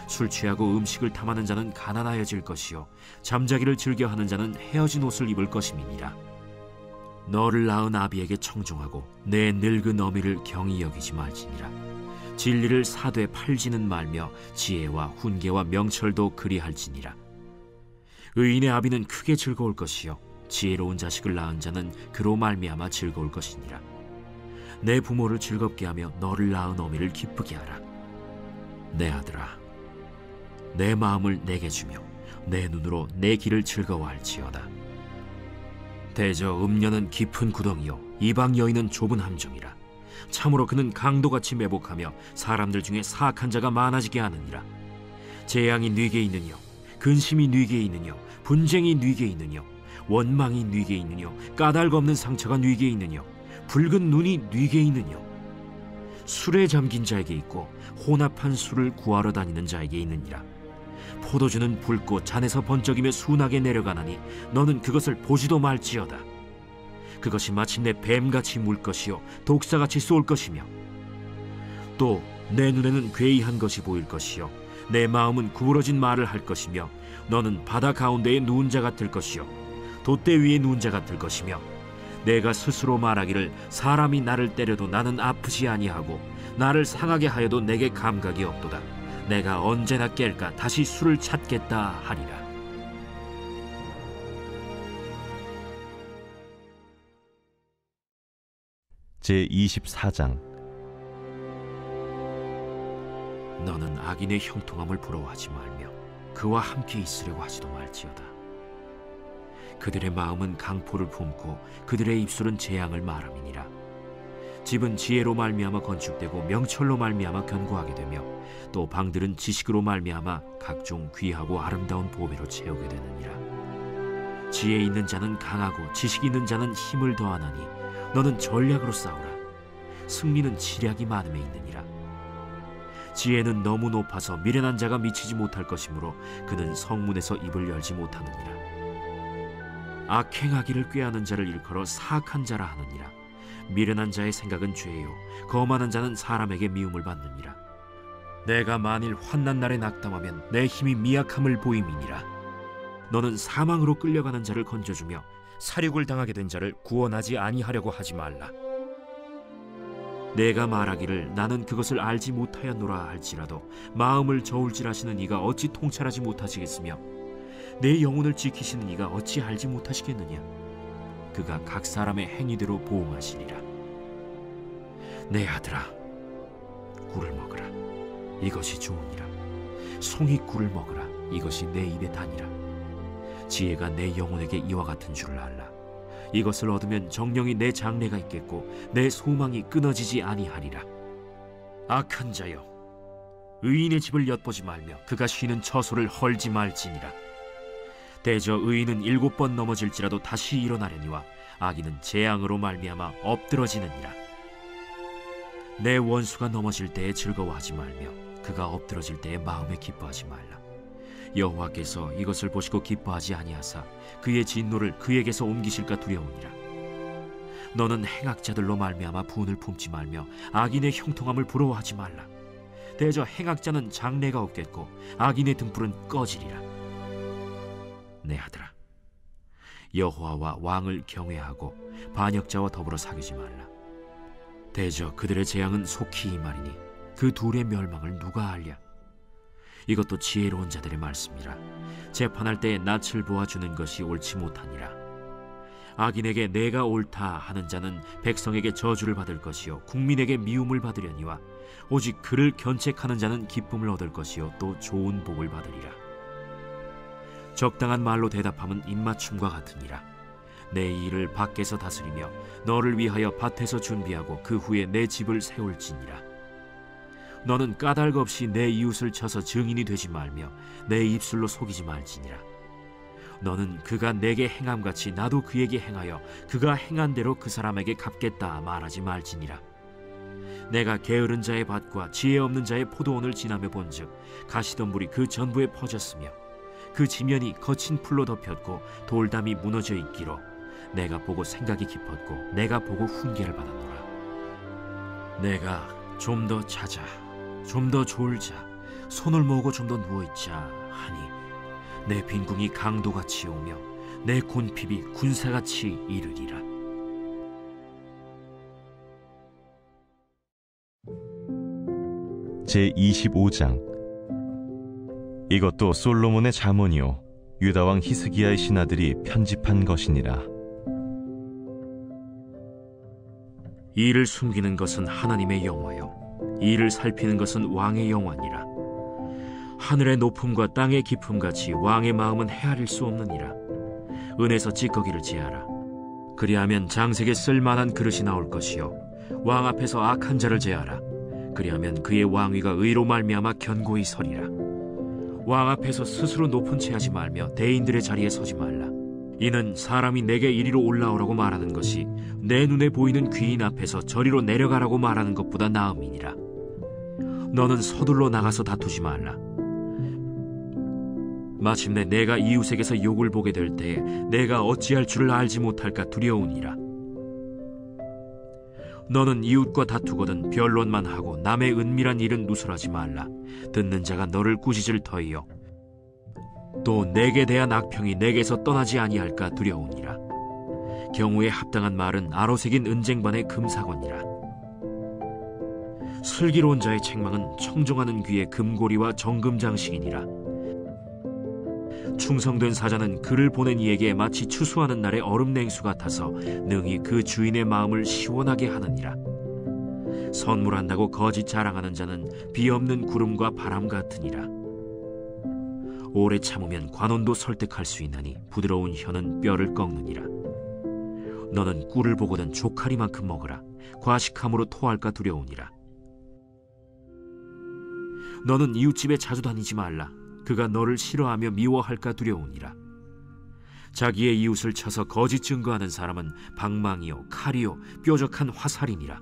술 취하고 음식을 탐하는 자는 가난하여질 것이요 잠자기를 즐겨 하는 자는 헤어진 옷을 입을 것임이니라. 너를 낳은 아비에게 청종하고 내 늙은 어미를 경히 여기지 말지니라. 진리를 사되 팔지는 말며 지혜와 훈계와 명철도 그리할지니라. 의인의 아비는 크게 즐거울 것이요 지혜로운 자식을 낳은 자는 그로 말미암아 즐거울 것이니라. 내 부모를 즐겁게 하며 너를 낳은 어미를 기쁘게 하라. 내 아들아, 내 마음을 내게 주며 내 눈으로 내 길을 즐거워할지어다. 대저 음녀는 깊은 구덩이요 이방 여인은 좁은 함정이라. 참으로 그는 강도같이 매복하며 사람들 중에 사악한 자가 많아지게 하느니라. 재앙이 네게 있느뇨, 근심이 네게 있느뇨, 분쟁이 네게 있느뇨, 원망이 네게 있느뇨, 까닭 없는 상처가 네게 있느뇨, 붉은 눈이 네게 있느뇨. 술에 잠긴 자에게 있고 혼합한 술을 구하러 다니는 자에게 있느니라. 포도주는 붉고 잔에서 번쩍이며 순하게 내려가나니 너는 그것을 보지도 말지어다. 그것이 마침내 뱀같이 물 것이요 독사같이 쏠 것이며 또 내 눈에는 괴이한 것이 보일 것이요 내 마음은 구부러진 말을 할 것이며 너는 바다 가운데에 누운 자 같을 것이요 돛대 위에 누운 자 같을 것이며 내가 스스로 말하기를 사람이 나를 때려도 나는 아프지 아니하고 나를 상하게 하여도 내게 감각이 없도다. 내가 언제나 깰까 다시 술을 찾겠다 하리라. 제24장. 너는 악인의 형통함을 부러워하지 말며 그와 함께 있으려고 하지도 말지어다. 그들의 마음은 강포를 품고 그들의 입술은 재앙을 말함이니라. 집은 지혜로 말미암아 건축되고 명철로 말미암아 견고하게 되며 또 방들은 지식으로 말미암아 각종 귀하고 아름다운 보배로 채우게 되느니라. 지혜 있는 자는 강하고 지식 있는 자는 힘을 더하나니 너는 전략으로 싸우라. 승리는 지략이 많음에 있느니라. 지혜는 너무 높아서 미련한 자가 미치지 못할 것이므로 그는 성문에서 입을 열지 못하느니라. 악행하기를 꾀하는 자를 일컬어 사악한 자라 하느니라. 미련한 자의 생각은 죄요 거만한 자는 사람에게 미움을 받느니라. 내가 만일 환난 날에 낙담하면 내 힘이 미약함을 보임이니라. 너는 사망으로 끌려가는 자를 건져주며 사륙을 당하게 된 자를 구원하지 아니하려고 하지 말라. 내가 말하기를 나는 그것을 알지 못하였노라 할지라도 마음을 저울질하시는 이가 어찌 통찰하지 못하시겠으며 내 영혼을 지키시는 이가 어찌 알지 못하시겠느냐. 그가 각 사람의 행위대로 보응하시리라. 내 아들아, 꿀을 먹으라. 이것이 좋으니라. 송이 꿀을 먹으라. 이것이 내 입에 다니라. 지혜가 내 영혼에게 이와 같은 줄을 알라. 이것을 얻으면 정령이 내 장래가 있겠고 내 소망이 끊어지지 아니하리라. 악한 자여, 의인의 집을 엿보지 말며 그가 쉬는 처소를 헐지 말지니라. 대저 의인은 7번 넘어질지라도 다시 일어나려니와 악인은 재앙으로 말미암아 엎드러지느니라. 내 원수가 넘어질 때에 즐거워하지 말며 그가 엎드러질 때에 마음에 기뻐하지 말라. 여호와께서 이것을 보시고 기뻐하지 아니하사 그의 진노를 그에게서 옮기실까 두려우니라. 너는 행악자들로 말미암아 분을 품지 말며 악인의 형통함을 부러워하지 말라. 대저 행악자는 장래가 없겠고 악인의 등불은 꺼지리라. 내 아들아, 여호와와 왕을 경외하고 반역자와 더불어 사귀지 말라. 대저 그들의 재앙은 속히 임하리니 그 둘의 멸망을 누가 알랴. 이것도 지혜로운 자들의 말씀이라. 재판할 때에 낯을 보아주는 것이 옳지 못하니라. 악인에게 내가 옳다 하는 자는 백성에게 저주를 받을 것이요 국민에게 미움을 받으려니와 오직 그를 견책하는 자는 기쁨을 얻을 것이요 또 좋은 복을 받으리라. 적당한 말로 대답함은 입맞춤과 같으니라. 내 일을 밖에서 다스리며 너를 위하여 밭에서 준비하고 그 후에 내 집을 세울지니라. 너는 까닭 없이 내 이웃을 쳐서 증인이 되지 말며 내 입술로 속이지 말지니라. 너는 그가 내게 행함같이 나도 그에게 행하여 그가 행한 대로 그 사람에게 갚겠다 말하지 말지니라. 내가 게으른 자의 밭과 지혜 없는 자의 포도원을 지나며 본즉 가시덤불이 그 전부에 퍼졌으며 그 지면이 거친 풀로 덮였고 돌담이 무너져 있기로 내가 보고 생각이 깊었고 내가 보고 훈계를 받았노라. 내가 좀 더 자자, 좀 더 졸자, 손을 모으고 좀 더 누워있자 하니 내 빈궁이 강도같이 오며 내 곤핍이 군사같이 이르리라. 제25장. 이것도 솔로몬의 잠언이요 유다왕 히스기야의 신하들이 편집한 것이니라. 이를 숨기는 것은 하나님의 영화요 이를 살피는 것은 왕의 영화니라. 하늘의 높음과 땅의 깊음같이 왕의 마음은 헤아릴 수 없느니라. 은에서 찌꺼기를 제하라. 그리하면 장색에 쓸만한 그릇이 나올 것이요 왕 앞에서 악한 자를 제하라. 그리하면 그의 왕위가 의로 말미암아 견고히 서리라. 왕 앞에서 스스로 높은 채 하지 말며 대인들의 자리에 서지 말라. 이는 사람이 내게 이리로 올라오라고 말하는 것이 내 눈에 보이는 귀인 앞에서 저리로 내려가라고 말하는 것보다 나음이니라. 너는 서둘러 나가서 다투지 말라. 마침내 내가 이웃에게서 욕을 보게 될 때에 내가 어찌할 줄을 알지 못할까 두려우니라. 너는 이웃과 다투거든 변론만 하고 남의 은밀한 일은 누설하지 말라. 듣는 자가 너를 꾸짖을 터이요 또 내게 대한 악평이 내게서 떠나지 아니할까 두려우니라. 경우에 합당한 말은 아로새긴 은쟁반의 금사건이라. 슬기로운 자의 책망은 청종하는 귀의 금고리와 정금장식이니라. 충성된 사자는 그를 보낸 이에게 마치 추수하는 날의 얼음 냉수 같아서 능히 그 주인의 마음을 시원하게 하느니라. 선물한다고 거짓 자랑하는 자는 비 없는 구름과 바람 같으니라. 오래 참으면 관원도 설득할 수 있나니 부드러운 혀는 뼈를 꺾느니라. 너는 꿀을 보거든 조카리만큼 먹으라. 과식함으로 토할까 두려우니라. 너는 이웃집에 자주 다니지 말라. 그가 너를 싫어하며 미워할까 두려우니라. 자기의 이웃을 쳐서 거짓 증거하는 사람은 방망이요 칼이요 뾰족한 화살이니라.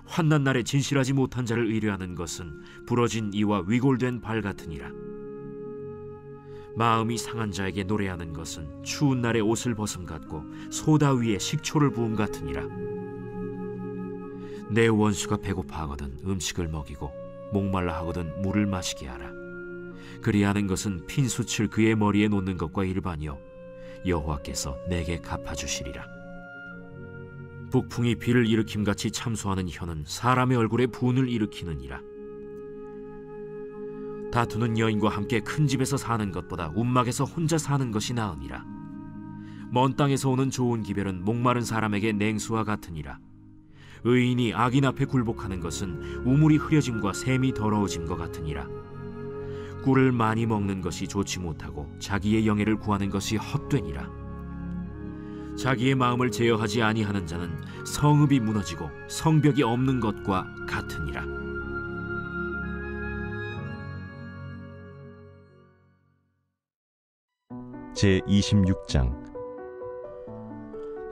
환난 날에 진실하지 못한 자를 의뢰하는 것은 부러진 이와 위골된 발 같으니라. 마음이 상한 자에게 노래하는 것은 추운 날에 옷을 벗음 같고 소다 위에 식초를 부음 같으니라. 내 원수가 배고파하거든 음식을 먹이고 목말라 하거든 물을 마시게 하라. 그리하는 것은 핀숯을 그의 머리에 놓는 것과 일반이요 여호와께서 내게 갚아주시리라. 북풍이 비를 일으킴같이 참소하는 혀는 사람의 얼굴에 분을 일으키느니라. 다투는 여인과 함께 큰 집에서 사는 것보다 움막에서 혼자 사는 것이 나으니라. 먼 땅에서 오는 좋은 기별은 목마른 사람에게 냉수와 같으니라. 의인이 악인 앞에 굴복하는 것은 우물이 흐려짐과 샘이 더러워짐과 같으니라. 꿀을 많이 먹는 것이 좋지 못하고 자기의 영예를 구하는 것이 헛되니라. 자기의 마음을 제어하지 아니하는 자는 성읍이 무너지고 성벽이 없는 것과 같으니라. 제26장.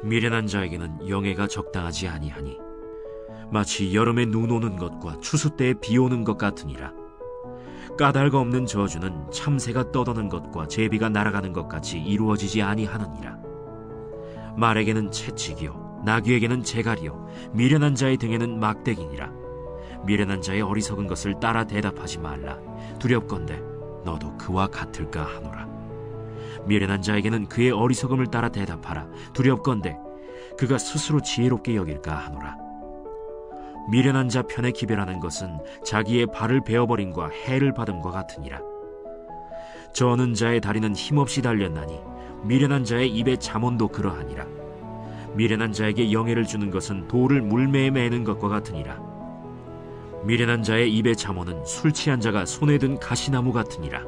미련한 자에게는 영예가 적당하지 아니하니 마치 여름에 눈 오는 것과 추수 때에 비 오는 것 같으니라. 까닭 없는 저주는 참새가 떠도는 것과 제비가 날아가는 것 같이 이루어지지 아니하느니라. 말에게는 채찍이요 나귀에게는 재갈이요 미련한 자의 등에는 막대기니라. 미련한 자의 어리석은 것을 따라 대답하지 말라. 두렵건대 너도 그와 같을까 하노라. 미련한 자에게는 그의 어리석음을 따라 대답하라. 두렵건대 그가 스스로 지혜롭게 여길까 하노라. 미련한 자 편에 기별하는 것은 자기의 발을 베어버림과 해를 받음과 같으니라. 저는 자의 다리는 힘없이 달렸나니 미련한 자의 입에 잠언도 그러하니라. 미련한 자에게 영예를 주는 것은 돌을 물매에 매는 것과 같으니라. 미련한 자의 입에 잠언은 술 취한 자가 손에 든 가시나무 같으니라.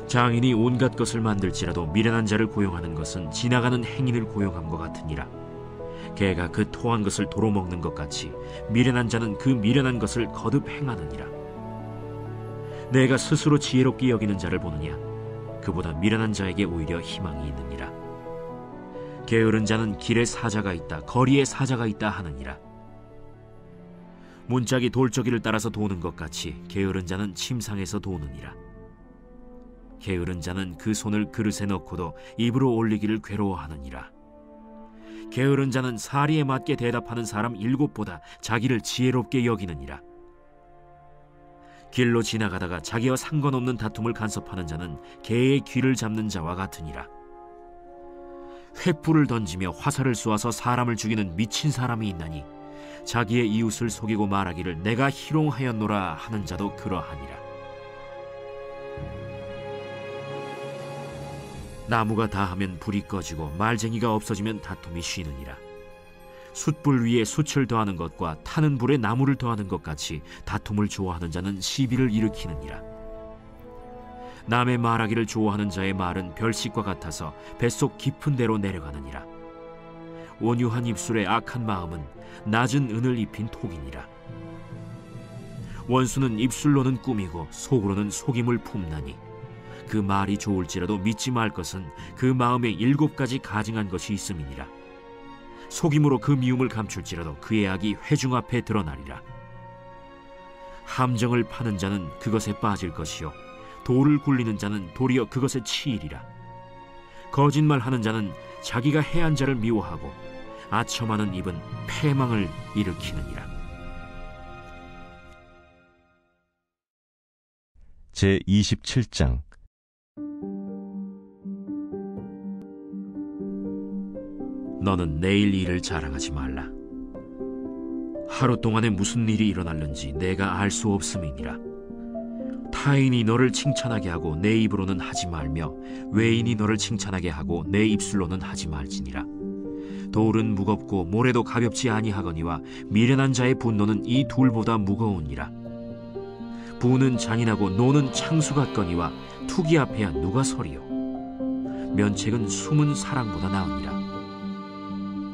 장인이 온갖 것을 만들지라도 미련한 자를 고용하는 것은 지나가는 행인을 고용함과 같으니라. 개가 그 토한 것을 도로 먹는 것 같이 미련한 자는 그 미련한 것을 거듭 행하느니라. 내가 스스로 지혜롭게 여기는 자를 보느냐? 그보다 미련한 자에게 오히려 희망이 있느니라. 게으른 자는 길에 사자가 있다 거리에 사자가 있다 하느니라. 문짝이 돌저기를 따라서 도는 것 같이 게으른 자는 침상에서 도느니라. 게으른 자는 그 손을 그릇에 넣고도 입으로 올리기를 괴로워하느니라. 게으른 자는 사리에 맞게 대답하는 사람 7보다 자기를 지혜롭게 여기느니라. 길로 지나가다가 자기와 상관없는 다툼을 간섭하는 자는 개의 귀를 잡는 자와 같으니라. 횃불을 던지며 화살을 쏘아서 사람을 죽이는 미친 사람이 있나니 자기의 이웃을 속이고 말하기를 내가 희롱하였노라 하는 자도 그러하니라. 나무가 다하면 불이 꺼지고 말쟁이가 없어지면 다툼이 쉬느니라. 숯불 위에 숯을 더하는 것과 타는 불에 나무를 더하는 것 같이 다툼을 좋아하는 자는 시비를 일으키느니라. 남의 말하기를 좋아하는 자의 말은 별식과 같아서 뱃속 깊은 데로 내려가느니라. 온유한 입술에 악한 마음은 낮은 은을 입힌 톡이니라. 원수는 입술로는 꾸미고 속으로는 속임을 품나니 그 말이 좋을지라도 믿지 말 것은 그 마음에 7가지 가증한 것이 있음이니라. 속임으로 그 미움을 감출지라도 그의 악이 회중 앞에 드러나리라. 함정을 파는 자는 그것에 빠질 것이요 돌을 굴리는 자는 도리어 그것에 치이리라. 거짓말하는 자는 자기가 해한 자를 미워하고 아첨하는 입은 패망을 일으키느니라. 제27장. 너는 내일 일을 자랑하지 말라. 하루 동안에 무슨 일이 일어날는지 내가 알 수 없음이니라. 타인이 너를 칭찬하게 하고 내 입으로는 하지 말며 외인이 너를 칭찬하게 하고 내 입술로는 하지 말지니라. 돌은 무겁고 모래도 가볍지 아니하거니와 미련한 자의 분노는 이 둘보다 무거우니라. 부는 잔인하고 노는 창수 같거니와 투기 앞에야 누가 서리요. 면책은 숨은 사랑보다 나으니라.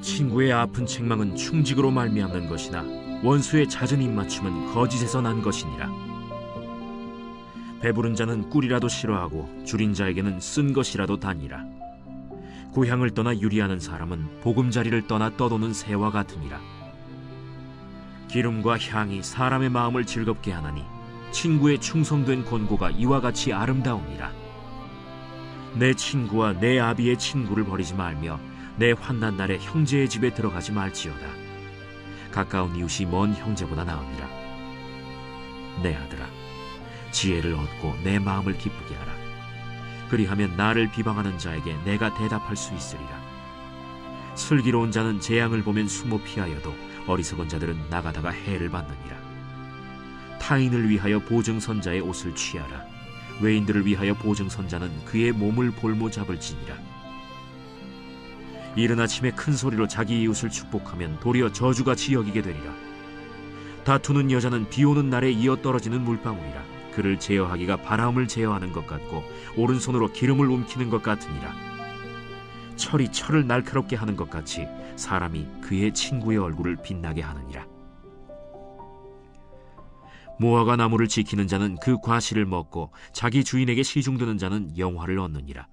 친구의 아픈 책망은 충직으로 말미암는 것이나 원수의 잦은 입맞춤은 거짓에서 난 것이니라. 배부른 자는 꿀이라도 싫어하고 줄인 자에게는 쓴 것이라도 다니라. 고향을 떠나 유리하는 사람은 보금자리를 떠나 떠도는 새와 같으니라. 기름과 향이 사람의 마음을 즐겁게 하나니 친구의 충성된 권고가 이와 같이 아름다우니라. 내 친구와 내 아비의 친구를 버리지 말며 내 환난 날에 형제의 집에 들어가지 말지어다. 가까운 이웃이 먼 형제보다 나으니라. 내 아들아, 지혜를 얻고 내 마음을 기쁘게 하라. 그리하면 나를 비방하는 자에게 내가 대답할 수 있으리라. 슬기로운 자는 재앙을 보면 숨어 피하여도 어리석은 자들은 나가다가 해를 받느니라. 타인을 위하여 보증선자의 옷을 취하라. 외인들을 위하여 보증선자는 그의 몸을 볼모 잡을지니라. 이른 아침에 큰 소리로 자기 이웃을 축복하면 도리어 저주같이 여기게 되리라. 다투는 여자는 비 오는 날에 이어 떨어지는 물방울이라. 그를 제어하기가 바람을 제어하는 것 같고 오른손으로 기름을 움키는 것 같으니라. 철이 철을 날카롭게 하는 것 같이 사람이 그의 친구의 얼굴을 빛나게 하느니라. 무화과 나무를 지키는 자는 그 과실을 먹고 자기 주인에게 시중드는 자는 영화를 얻느니라.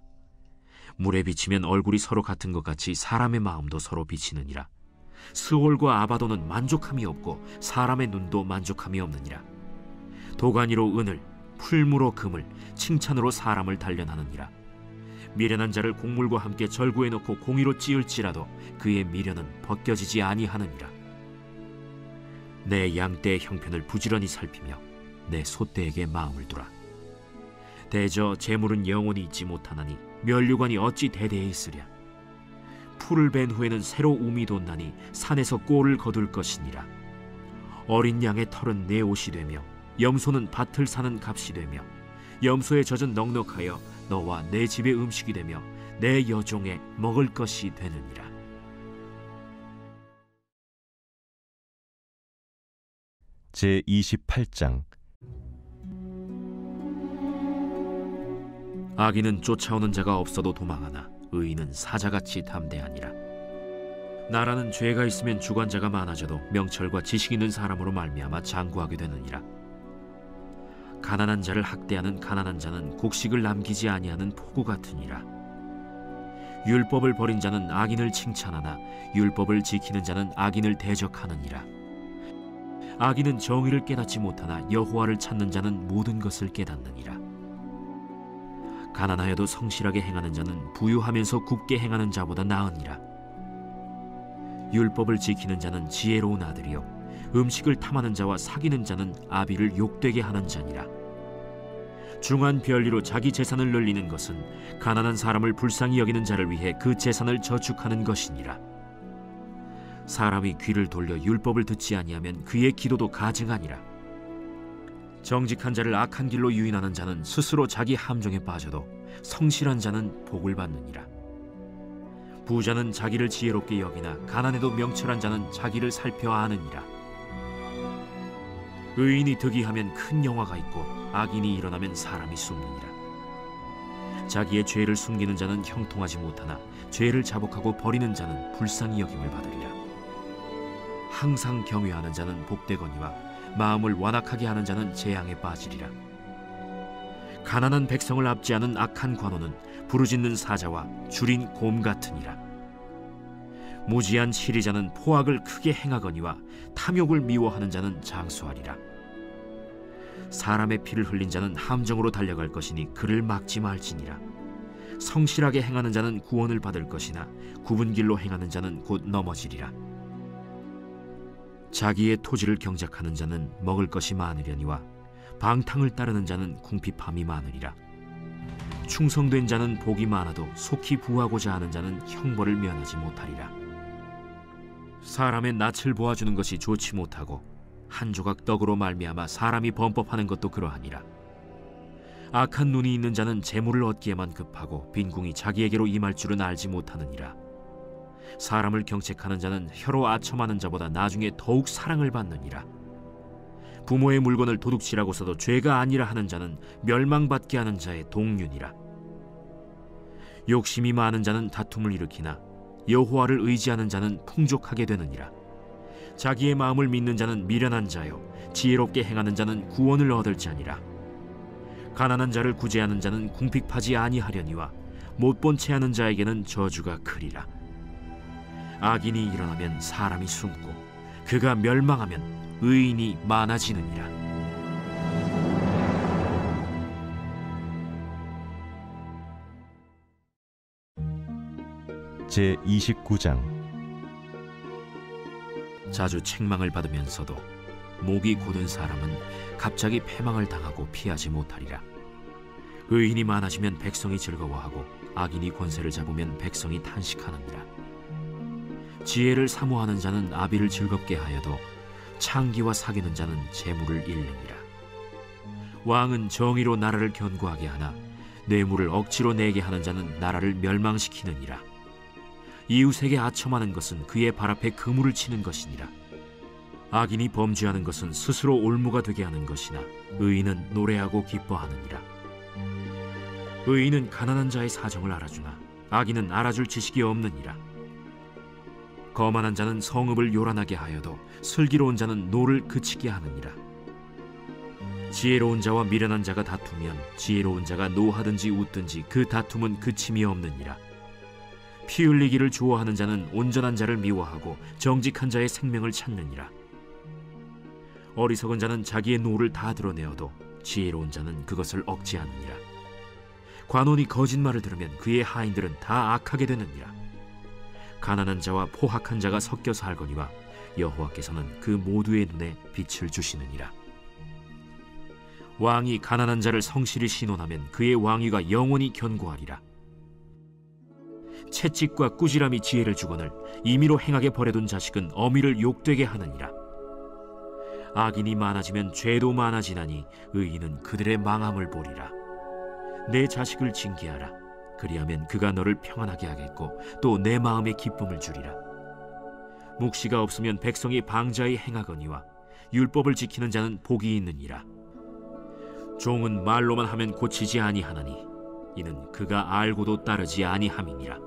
물에 비치면 얼굴이 서로 같은 것 같이 사람의 마음도 서로 비치느니라. 스올과 아바도는 만족함이 없고 사람의 눈도 만족함이 없느니라. 도가니로 은을, 풀무로 금을, 칭찬으로 사람을 단련하느니라. 미련한 자를 곡물과 함께 절구해 놓고 공의로 찌을지라도 그의 미련은 벗겨지지 아니하느니라. 내 양떼의 형편을 부지런히 살피며 내 소떼에게 마음을 두라. 대저 재물은 영원히 있지 못하나니 면류관이 어찌 대대에 있으랴. 풀을 벤 후에는 새로 움이 돋나니 산에서 꼴을 거둘 것이니라. 어린 양의 털은 내 옷이 되며 염소는 밭을 사는 값이 되며 염소의 젖은 넉넉하여 너와 내 집의 음식이 되며 내 여종의 먹을 것이 되느니라. 제28장. 악인은 쫓아오는 자가 없어도 도망하나 의인은 사자같이 담대하니라. 나라는 죄가 있으면 주관자가 많아져도 명철과 지식 있는 사람으로 말미암아 장구하게 되느니라. 가난한 자를 학대하는 가난한 자는 곡식을 남기지 아니하는 포구 같으니라. 율법을 버린 자는 악인을 칭찬하나 율법을 지키는 자는 악인을 대적하느니라. 악인은 정의를 깨닫지 못하나 여호와를 찾는 자는 모든 것을 깨닫느니라. 가난하여도 성실하게 행하는 자는 부유하면서 굽게 행하는 자보다 나으니라. 율법을 지키는 자는 지혜로운 아들이요 음식을 탐하는 자와 사귀는 자는 아비를 욕되게 하는 자니라. 중한 별리로 자기 재산을 늘리는 것은 가난한 사람을 불쌍히 여기는 자를 위해 그 재산을 저축하는 것이니라. 사람이 귀를 돌려 율법을 듣지 아니하면 그의 기도도 가증하니라. 정직한 자를 악한 길로 유인하는 자는 스스로 자기 함정에 빠져도 성실한 자는 복을 받느니라. 부자는 자기를 지혜롭게 여기나 가난해도 명철한 자는 자기를 살펴 아느니라. 의인이 득이하면 큰 영화가 있고 악인이 일어나면 사람이 숨느니라. 자기의 죄를 숨기는 자는 형통하지 못하나 죄를 자복하고 버리는 자는 불쌍히 여김을 받으리라. 항상 경외하는 자는 복되거니와 마음을 완악하게 하는 자는 재앙에 빠지리라. 가난한 백성을 압제하는 악한 관원은 부르짖는 사자와 줄인 곰 같으니라. 무지한 치리자는 포악을 크게 행하거니와 탐욕을 미워하는 자는 장수하리라. 사람의 피를 흘린 자는 함정으로 달려갈 것이니 그를 막지 말지니라. 성실하게 행하는 자는 구원을 받을 것이나 굽은 길로 행하는 자는 곧 넘어지리라. 자기의 토지를 경작하는 자는 먹을 것이 많으려니와 방탕을 따르는 자는 궁핍함이 많으리라. 충성된 자는 복이 많아도 속히 부하고자 하는 자는 형벌을 면하지 못하리라. 사람의 낯을 보아주는 것이 좋지 못하고 한 조각 떡으로 말미암아 사람이 범법하는 것도 그러하니라. 악한 눈이 있는 자는 재물을 얻기에만 급하고 빈궁이 자기에게로 임할 줄은 알지 못하느니라. 사람을 경책하는 자는 혀로 아첨하는 자보다 나중에 더욱 사랑을 받느니라. 부모의 물건을 도둑질하고서도 죄가 아니라 하는 자는 멸망받게 하는 자의 동륜이라. 욕심이 많은 자는 다툼을 일으키나 여호와를 의지하는 자는 풍족하게 되느니라. 자기의 마음을 믿는 자는 미련한 자요 지혜롭게 행하는 자는 구원을 얻을 자니라. 가난한 자를 구제하는 자는 궁핍하지 아니하려니와 못본 채하는 자에게는 저주가 크리라. 악인이 일어나면 사람이 숨고 그가 멸망하면 의인이 많아지느니라. 제29장. 자주 책망을 받으면서도 목이 곧은 사람은 갑자기 패망을 당하고 피하지 못하리라. 의인이 많아지면 백성이 즐거워하고 악인이 권세를 잡으면 백성이 탄식하느니라. 지혜를 사모하는 자는 아비를 즐겁게 하여도 창기와 사귀는 자는 재물을 잃느니라. 왕은 정의로 나라를 견고하게 하나 뇌물을 억지로 내게 하는 자는 나라를 멸망시키느니라. 이웃에게 아첨하는 것은 그의 발 앞에 그물을 치는 것이니라. 악인이 범죄하는 것은 스스로 올무가 되게 하는 것이나 의인은 노래하고 기뻐하느니라. 의인은 가난한 자의 사정을 알아주나 악인은 알아줄 지식이 없느니라. 거만한 자는 성읍을 요란하게 하여도 슬기로운 자는 노를 그치게 하느니라. 지혜로운 자와 미련한 자가 다투면 지혜로운 자가 노하든지 웃든지 그 다툼은 그침이 없느니라. 피 흘리기를 좋아하는 자는 온전한 자를 미워하고 정직한 자의 생명을 찾느니라. 어리석은 자는 자기의 노를 다 드러내어도 지혜로운 자는 그것을 억제하느니라. 관원이 거짓말을 들으면 그의 하인들은 다 악하게 되느니라. 가난한 자와 포학한 자가 섞여 살거니와 여호와께서는 그 모두의 눈에 빛을 주시느니라. 왕이 가난한 자를 성실히 신원하면 그의 왕위가 영원히 견고하리라. 채찍과 꾸지람이 지혜를 주거늘 임의로 행하게 버려둔 자식은 어미를 욕되게 하느니라. 악인이 많아지면 죄도 많아지나니 의인은 그들의 망함을 보리라. 내 자식을 징계하라. 그리하면 그가 너를 평안하게 하겠고 또 내 마음에 기쁨을 주리라. 묵시가 없으면 백성이 방자히 행하거니와 율법을 지키는 자는 복이 있느니라. 종은 말로만 하면 고치지 아니하나니 이는 그가 알고도 따르지 아니함이니라.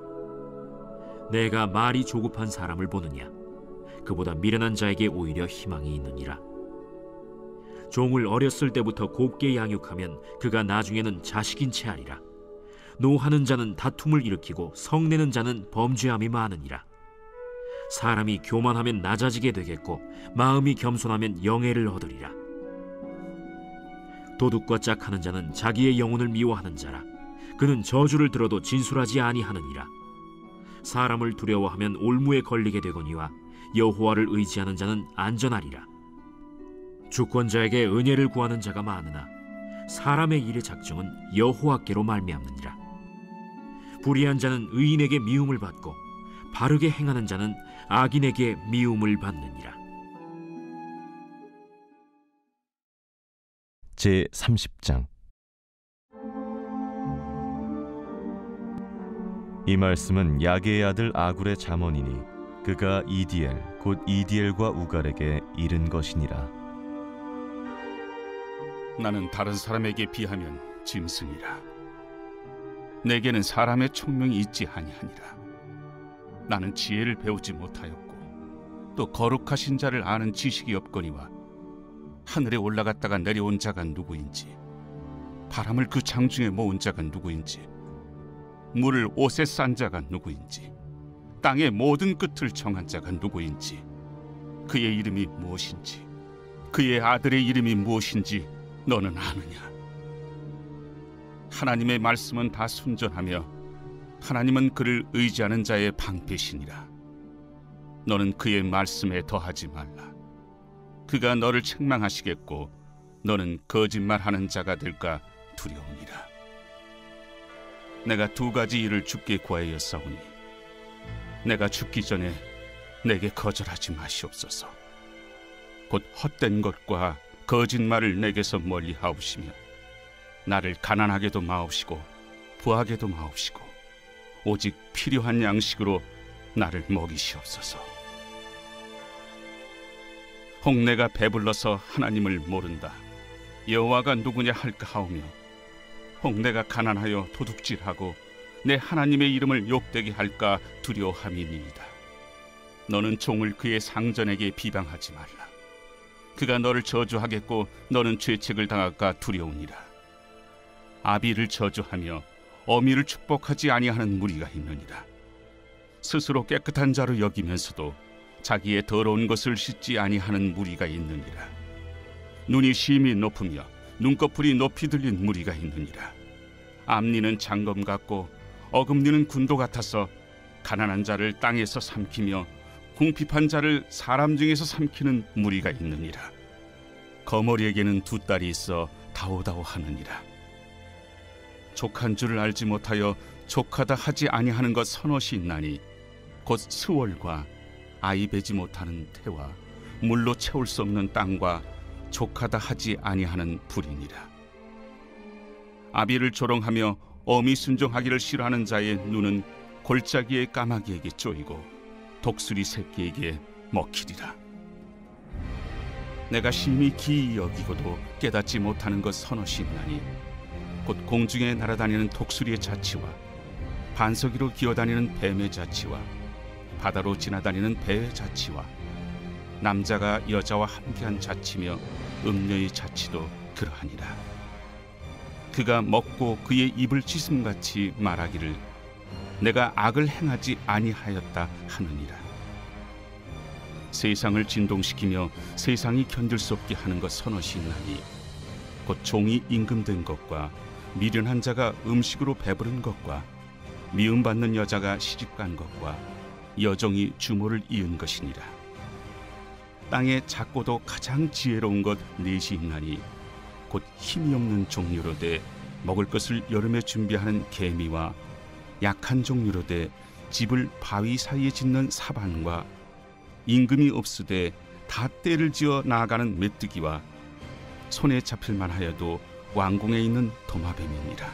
내가 말이 조급한 사람을 보느냐? 그보다 미련한 자에게 오히려 희망이 있느니라. 종을 어렸을 때부터 곱게 양육하면 그가 나중에는 자식인 채 하리라. 노하는 자는 다툼을 일으키고 성내는 자는 범죄함이 많으니라. 사람이 교만하면 낮아지게 되겠고 마음이 겸손하면 영예를 얻으리라. 도둑과 짝하는 자는 자기의 영혼을 미워하는 자라. 그는 저주를 들어도 진술하지 아니하느니라. 사람을 두려워하면 올무에 걸리게 되거니와 여호와를 의지하는 자는 안전하리라. 주권자에게 은혜를 구하는 자가 많으나 사람의 일의 작정은 여호와께로 말미암느니라. 불의한 자는 의인에게 미움을 받고 바르게 행하는 자는 악인에게 미움을 받느니라. 제30장. 이 말씀은 야게의 아들 아굴의 잠언이니 그가 이디엘 곧 이디엘과 우갈에게 이른 것이니라. 나는 다른 사람에게 비하면 짐승이라. 내게는 사람의 총명이 있지 아니하니라. 나는 지혜를 배우지 못하였고 또 거룩하신 자를 아는 지식이 없거니와 하늘에 올라갔다가 내려온 자가 누구인지 바람을 그 장중에 모은 자가 누구인지 물을 옷에 싼 자가 누구인지 땅의 모든 끝을 정한 자가 누구인지 그의 이름이 무엇인지 그의 아들의 이름이 무엇인지 너는 아느냐? 하나님의 말씀은 다 순전하며 하나님은 그를 의지하는 자의 방패시니라. 너는 그의 말씀에 더하지 말라. 그가 너를 책망하시겠고 너는 거짓말하는 자가 될까 두려우니라. 내가 두 가지 일을 주께 구하였사오니 내가 죽기 전에 내게 거절하지 마시옵소서. 곧 헛된 것과 거짓말을 내게서 멀리 하옵시며 나를 가난하게도 마옵시고 부하게도 마옵시고 오직 필요한 양식으로 나를 먹이시옵소서. 혹 내가 배불러서 하나님을 모른다 여호와가 누구냐 할까 하오며 혹 내가 가난하여 도둑질하고 내 하나님의 이름을 욕되게 할까 두려워함이니이다. 너는 종을 그의 상전에게 비방하지 말라. 그가 너를 저주하겠고 너는 죄책을 당할까 두려우니라. 아비를 저주하며 어미를 축복하지 아니하는 무리가 있느니라. 스스로 깨끗한 자로 여기면서도 자기의 더러운 것을 씻지 아니하는 무리가 있느니라. 눈이 심히 높으며 눈꺼풀이 높이 들린 무리가 있느니라. 앞니는 장검 같고 어금니는 군도 같아서 가난한 자를 땅에서 삼키며 궁핍한 자를 사람 중에서 삼키는 무리가 있느니라. 거머리에게는 두 딸이 있어 다오다오 하느니라. 족한 줄을 알지 못하여 족하다 하지 아니하는 것 서너시 있나니 곧 스월과 아이 베지 못하는 태와 물로 채울 수 없는 땅과 족하다 하지 아니하는 불이니라. 아비를 조롱하며 어미 순종하기를 싫어하는 자의 눈은 골짜기의 까마귀에게 쪼이고 독수리 새끼에게 먹히리라. 내가 심히 기이 여기고도 깨닫지 못하는 것 서너시 있나니 곧 공중에 날아다니는 독수리의 자치와 반석이로 기어다니는 뱀의 자치와 바다로 지나다니는 배의 자치와 남자가 여자와 함께한 자치며 음녀의 자치도 그러하니라. 그가 먹고 그의 입을 찢음같이 말하기를 내가 악을 행하지 아니하였다 하느니라. 세상을 진동시키며 세상이 견딜 수 없게 하는 것 서너시 있나니 곧 종이 임금된 것과 미련한 자가 음식으로 배부른 것과 미움받는 여자가 시집간 것과 여종이 주모를 이은 것이니라. 땅에 작고도 가장 지혜로운 것 넷이 있나니 곧 힘이 없는 종류로 돼 먹을 것을 여름에 준비하는 개미와 약한 종류로 돼 집을 바위 사이에 짓는 사반과 임금이 없으되 다 때를 지어 나아가는 메뚜기와 손에 잡힐만 하여도 왕궁에 있는 도마뱀이니라.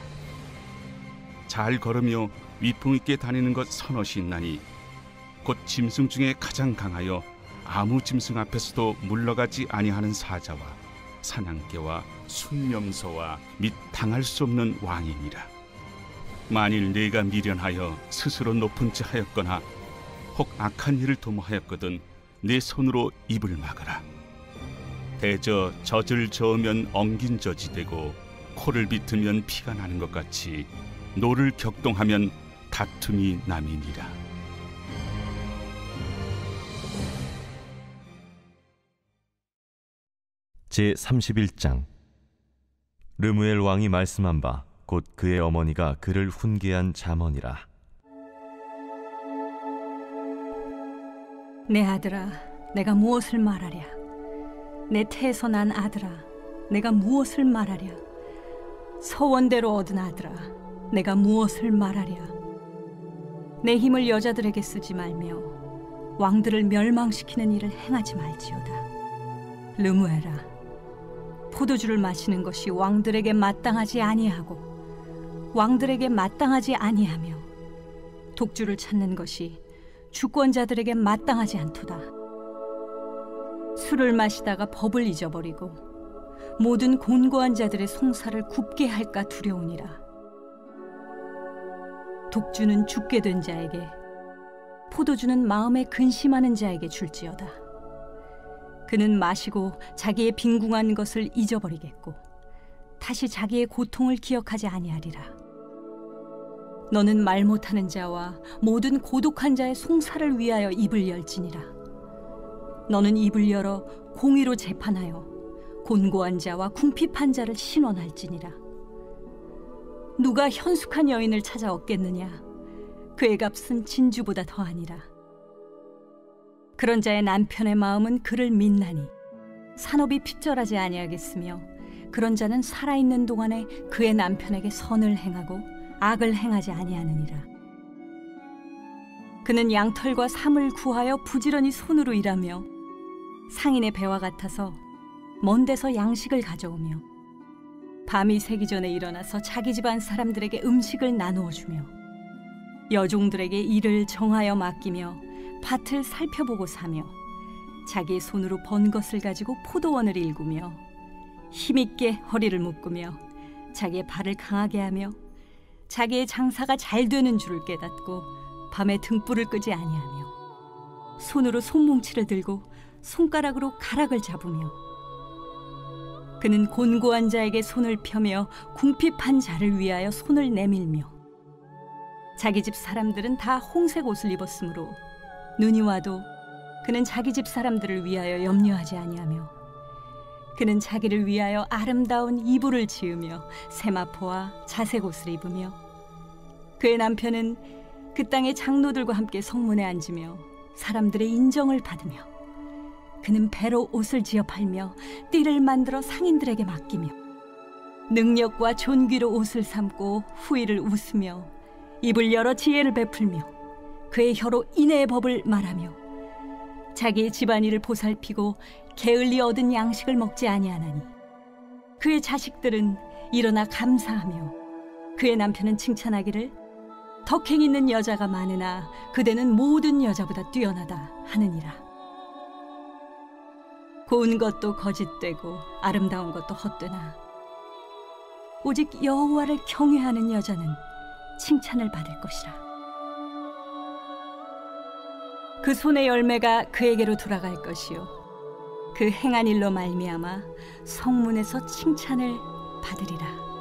잘 걸으며 위풍 있게 다니는 것 서너시 있나니 곧 짐승 중에 가장 강하여 아무 짐승 앞에서도 물러가지 아니하는 사자와 사냥개와 순념소와 및 당할 수 없는 왕이니라. 만일 네가 미련하여 스스로 높은 지 하였거나 혹 악한 일을 도모하였거든 내 손으로 입을 막으라. 대저 젖을 저으면 엉긴 젖이 되고 코를 비트면 피가 나는 것 같이 노를 격동하면 다툼이 남이니라. 제31장. 르무엘 왕이 말씀한 바 곧 그의 어머니가 그를 훈계한 잠언이라. 내 아들아, 내가 무엇을 말하랴? 내 태에서 난 아들아, 내가 무엇을 말하랴? 서원대로 얻은 아들아, 내가 무엇을 말하랴? 내 힘을 여자들에게 쓰지 말며 왕들을 멸망시키는 일을 행하지 말지어다. 르무엘아, 포도주를 마시는 것이 왕들에게 마땅하지 아니하고 왕들에게 마땅하지 아니하며 독주를 찾는 것이 주권자들에게 마땅하지 않도다. 술을 마시다가 법을 잊어버리고 모든 곤고한 자들의 송사를 굽게 할까 두려우니라. 독주는 죽게 된 자에게, 포도주는 마음에 근심하는 자에게 줄지어다. 그는 마시고 자기의 빈궁한 것을 잊어버리겠고 다시 자기의 고통을 기억하지 아니하리라. 너는 말 못하는 자와 모든 고독한 자의 송사를 위하여 입을 열지니라. 너는 입을 열어 공의로 재판하여 곤고한 자와 궁핍한 자를 신원할지니라. 누가 현숙한 여인을 찾아 얻겠느냐? 그의 값은 진주보다 더하니라. 그런 자의 남편의 마음은 그를 믿나니 산업이 핍절하지 아니하겠으며, 그런 자는 살아있는 동안에 그의 남편에게 선을 행하고 악을 행하지 아니하느니라. 그는 양털과 삼을 구하여 부지런히 손으로 일하며 상인의 배와 같아서 먼 데서 양식을 가져오며, 밤이 새기 전에 일어나서 자기 집안 사람들에게 음식을 나누어 주며, 여종들에게 일을 정하여 맡기며 밭을 살펴보고 사며, 자기의 손으로 번 것을 가지고 포도원을 일구며, 힘있게 허리를 묶으며 자기의 발을 강하게 하며, 자기의 장사가 잘 되는 줄을 깨닫고 밤에 등불을 끄지 아니하며, 손으로 손뭉치를 들고 손가락으로 가락을 잡으며, 그는 곤고한 자에게 손을 펴며 궁핍한 자를 위하여 손을 내밀며, 자기 집 사람들은 다 홍색 옷을 입었으므로 눈이 와도 그는 자기 집 사람들을 위하여 염려하지 아니하며, 그는 자기를 위하여 아름다운 이불을 지으며 세마포와 자색 옷을 입으며, 그의 남편은 그 땅의 장로들과 함께 성문에 앉으며 사람들의 인정을 받으며, 그는 배로 옷을 지어 팔며 띠를 만들어 상인들에게 맡기며, 능력과 존귀로 옷을 삼고 후일을 웃으며 입을 열어 지혜를 베풀며 그의 혀로 인애의 법을 말하며, 자기의 집안일을 보살피고 게을리 얻은 양식을 먹지 아니하나니, 그의 자식들은 일어나 감사하며 그의 남편은 칭찬하기를 덕행 있는 여자가 많으나 그대는 모든 여자보다 뛰어나다 하느니라. 고운 것도 거짓되고 아름다운 것도 헛되나 오직 여호와를 경외하는 여자는 칭찬을 받을 것이라. 그 손의 열매가 그에게로 돌아갈 것이요, 그 행한 일로 말미암아 성문에서 칭찬을 받으리라.